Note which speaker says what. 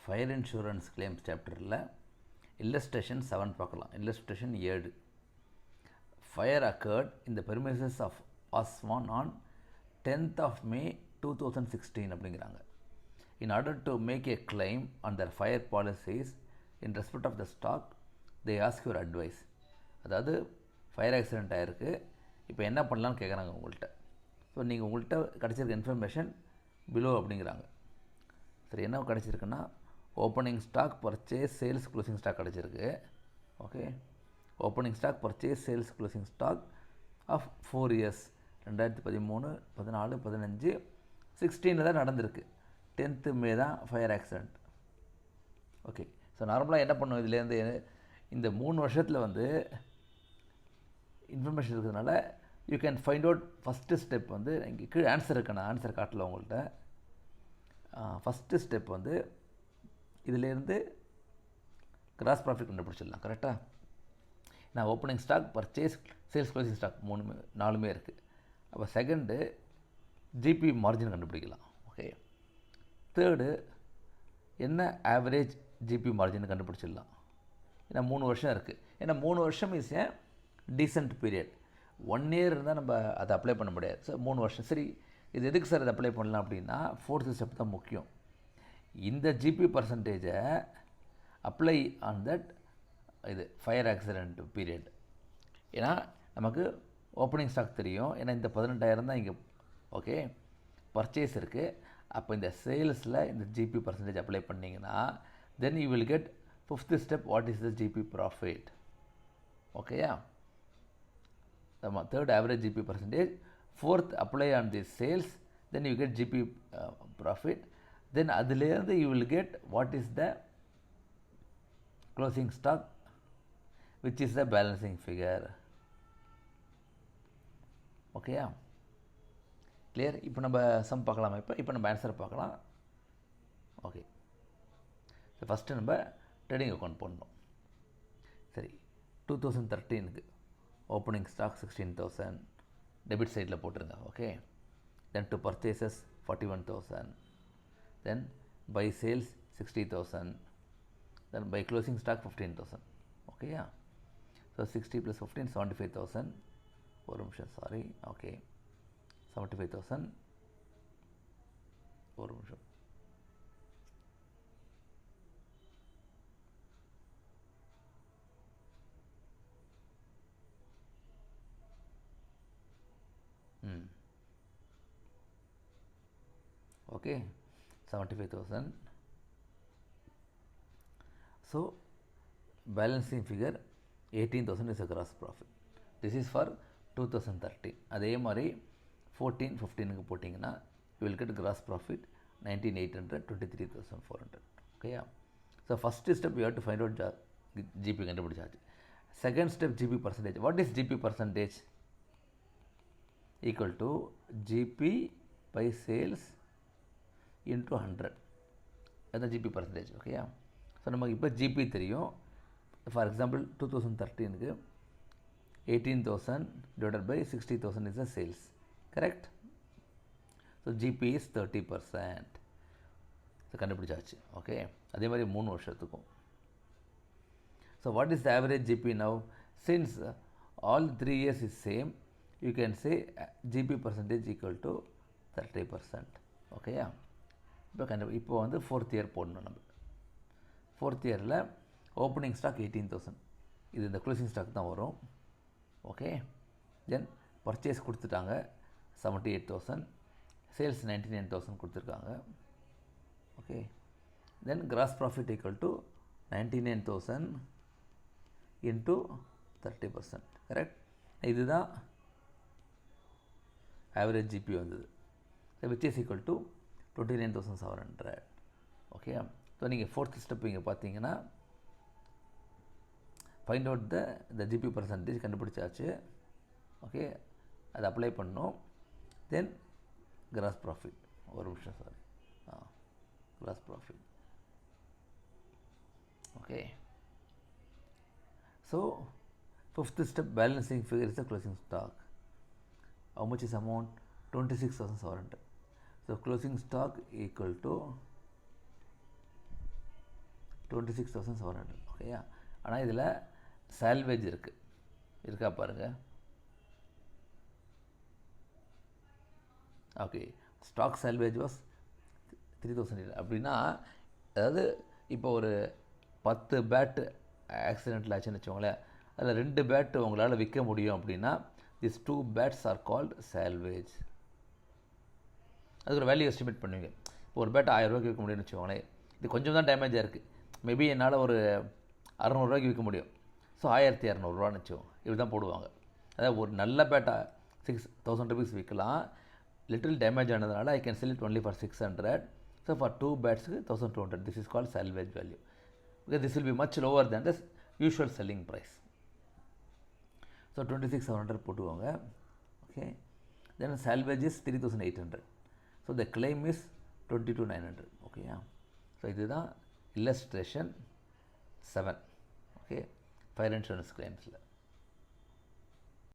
Speaker 1: Fire insurance claims சாப்டரில் illustration 7 பார்க்கலாம். Illustration 7. Fire occurred in the premises of Oswan on 10th of May 2016 அப்படிங்கிறாங்க. In order to make a claim on their fire policies in respect of the stock, they ask your advice. அதாவது fire accident ஆகிருக்கு, இப்போ என்ன பண்ணலான்னு கேட்குறாங்க உங்கள்கிட்ட. So நீங்கள் உங்கள்கிட்ட கிடச்சிருக்க இன்ஃபர்மேஷன் பிலோ அப்படிங்கிறாங்க. சரி, என்ன கிடச்சிருக்குன்னா opening stock, purchase, sales, closing stock கிடச்சிருக்கு. Okay, opening stock, purchase, sales, closing stock of 4 years 2013, 14, 15, 16 தான் நடந்திருக்கு. 10th May தான் ஃபயர் ஆக்சிடெண்ட். ஓகே, ஸோ நார்மலாக என்ன பண்ணுவோம், இதுலேருந்து இந்த 3 வருஷத்தில் வந்து இன்ஃபர்மேஷன் இருக்கிறதுனால you can find out. First step வந்து இங்கே கீழே ஆன்சர் இருக்கு, நான் ஆன்சர் காட்டல உங்கள்கிட்ட. ஃபஸ்ட்டு ஸ்டெப் வந்து இதிலேருந்து கிராஸ் ப்ராஃபிட் கண்டுபிடிச்சிடலாம். கரெக்டாக நான் opening stock, purchase, sales, closing stock 4 இருக்குது. அப்போ செகண்டு ஜிபி மார்ஜின் கண்டுபிடிக்கலாம். ஓகே, தேர்டு என்ன ஆவரேஜ் ஜிபி மார்ஜின் கண்டுபிடிச்சிடலாம். ஏன்னா 3 வருஷம் இருக்குது. ஏன்னா 3 வருஷம் is a decent period. 1 year இருந்தால் நம்ம அதை அப்ளை பண்ண முடியாது. ஸோ 3 வருஷம். சரி, இது எதுக்கு சார் அதை அப்ளை பண்ணலாம் அப்படின்னா 4th ஸ்டெப் தான் முக்கியம். இந்த ஜிபி பர்சன்டேஜை அப்ளை ஆன் தட் இது ஃபயர் ஆக்சிடெண்ட் பீரியட். ஏன்னா நமக்கு ஓப்பனிங் ஸ்டாக் தெரியும், ஏன்னா இந்த 18,000 தான் இங்கே. ஓகே, பர்ச்சேஸ் இருக்குது. அப்போ இந்த சேல்ஸில் இந்த ஜிபி பர்சன்டேஜ் அப்ளை பண்ணிங்கன்னா then you will get 5th step, what is the GP profit. ஓகேயா, ஆமாம், third average GP percentage, 4th apply on the sales, then you get GP profit. Then அதுலேருந்து you will get what is the closing stock, which is the balancing figure. ஓகேயா, clear. இப்போ நம்ம sum பார்க்கலாமா? இப்போ நம்ம answer பார்க்கலாம். Okay, first நம்ம trading account போடணும். சரி, 2013க்கு ஓப்பனிங் ஸ்டாக் 16,000 டெபிட் சைடில் போட்டுருங்க. Okay, then to purchases 41,000, then by sales 60,000, then by closing stock 15,000. ஓகேயா, ஸோ 60 + 15 75,000. ஒரு நிமிஷம், சாரி. ஓகே, 75,000. ஒரு நிமிஷம். Okay, 75,000. So balancing figure 18,000 is a gross profit. This is for 2013. அதே மாதிரி 14, 15க்கு போட்டிங்கன்னா you will get gross profit 19,800, 23,400. ஓகேயா, so first step you have to find out GP கண்டுபிடிச்சாச்சு. Second step GP percentage. What is GP percentage? Equal to GP by sales into 100. அதுதான் GB percentage. ஓகேயா, so நமக்கு இப்போ GP தெரியும். For example 2013க்கு 18,000 divided by 60,000 is the sales. Correct? So GP is 30%. So கண்டுபிடிச்சாச்சு. Okay, அதே மாதிரி 3 வருஷத்துக்கும். So what is the average GP now? Since all 3 years is same, you can say GP percentage equal to 30%. ஓகேயா, இப்போ வந்து 4th year போடணும். நம்ம 4th yearல் opening stock 18,000, இது இந்த க்ளோசிங் ஸ்டாக் தான் வரும். ஓகே, தென் பர்ச்சேஸ் கொடுத்துட்டாங்க 78,000, சேல்ஸ் 99,000 கொடுத்துருக்காங்க. Okay, then gross profit equal to 99,000 into 30%. Correct? இதுதான் ஆவரேஜ் ஜிபி வந்தது, which is equal to 29,700. Okay, so நீங்கள் 4th ஸ்டெப் இங்கே பார்த்தீங்கன்னா find out the GB percentage கண்டுபிடிச்சாச்சு. ஓகே, அதை அப்ளை பண்ணோம். தென் கிராஸ் ப்ராஃபிட். ஒரு நிமிஷம், sorry. Gross profit. Okay, so 5th step, balancing figure is the closing stock. How much is amount? 26,700. So closing stock equal to 26,700 ஓகேயா. ஆனால் இதில் salvage இருக்கா பாருங்கள். ஓகே, ஸ்டாக் சால்வேஜ் வாஸ் 3,000 அப்படின்னா, அதாவது இப்போ ஒரு 10 பேட்டு ஆக்சிடெண்ட்டில் ஆச்சுன்னு வச்சுக்கோங்களேன், அதில் 2 பேட்டு உங்களால் விற்க முடியும் அப்படின்னா this 2 bats are called salvage. அதுக்கு ஒரு வேல்யூ எஸ்டிமேட் பண்ணுவீங்க. இப்போ ஒரு பேட் 1000 ரூபாய்க்கு விற்க முடியும்னு வச்சுக்கோங்களேன், இது கொஞ்சம் தான் டேமேஜாக இருக்குது, மேபி என்னால் ஒரு 600 ரூபாய்க்கு விற்க முடியும், ஸோ 1200 வச்சுக்கோங்க, இப்படி தான் போடுவாங்க. அதாவது ஒரு நல்ல பேட்டை 6,000 rupees விற்கலாம், லிட்டில் டேமேஜ் ஆனதுனால I can sell it only for 600. So for 2 பேட்ஸுக்கு 1200. This is called salvage value. Okay, this will be much lower than the usual selling price. So 26,700 போட்டுக்கோங்க. Okay, then salvage is 3,800. So the claim is 22,900. ஓகேயா. So இதுதான் illustration 7. Okay, fire insurance கிளைம்ஸில்.